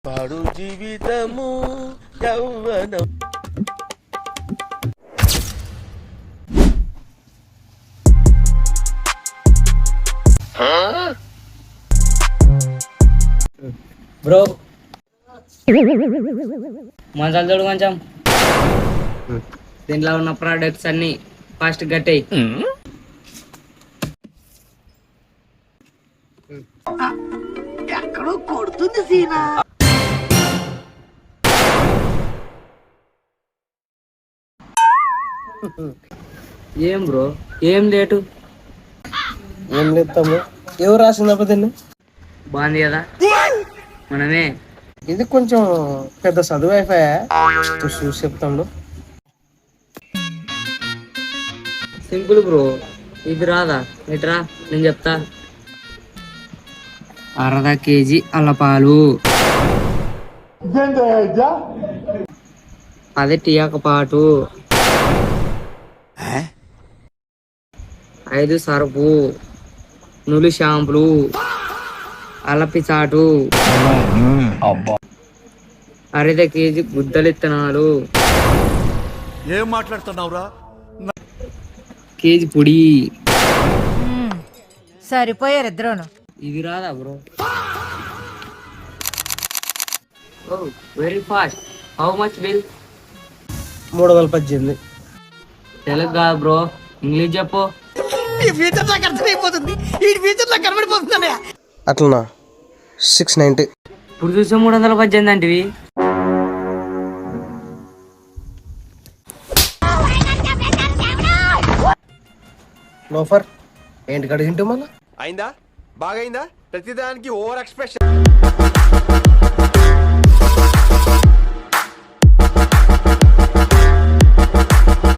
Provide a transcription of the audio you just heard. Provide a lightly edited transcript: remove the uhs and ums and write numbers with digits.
పాడు జీవితము యౌవనం. బ్రో మంచాలు చూడు కొంచెం. దీంట్లో ఉన్న ప్రోడక్ట్స్ అన్ని ఫాస్ట్ గట్టేయి. ఎక్కడో కొడుతుంది సీనా. ఏం బ్రో ఏం లేటు? ఏం లేస్తాము, ఎవరు రాసిందప్ప దీన్ని? బాగుంది కదా మనమే. ఇది కొంచెం పెద్ద చదువు అయిపోయా, చూసి చెప్తాడు. సింపుల్ బ్రో, ఇది రాదా? ఇట్రా నేను చెప్తా. అర్ధ కేజీ అల్లపాలు, 10 టీయాక పాటు, 5 సరుపు, నులి షాంపులు, అల్లపి చాటు, అర్ధ కేజీ గుద్దలిత్తనాలు, ఏం మాట్లాడుతున్నావురా? కేజీ పొడి. సరిపోయారు ఇద్దరును. ఇది రాదా bro? Very fast. How much bill? 318. Telugu కాదు బ్రో, ఇంగ్లీష్ చెప్పు. అట్లనా? 690. ఇప్పుడు చూసే 318 అంటివి. లోఫర్ ఏంటి కడిగింటూ మళ్ళా? అయిందా? బాగైందా? ప్రతిదానికి ఓవర్ ఎక్స్ప్రెషన్.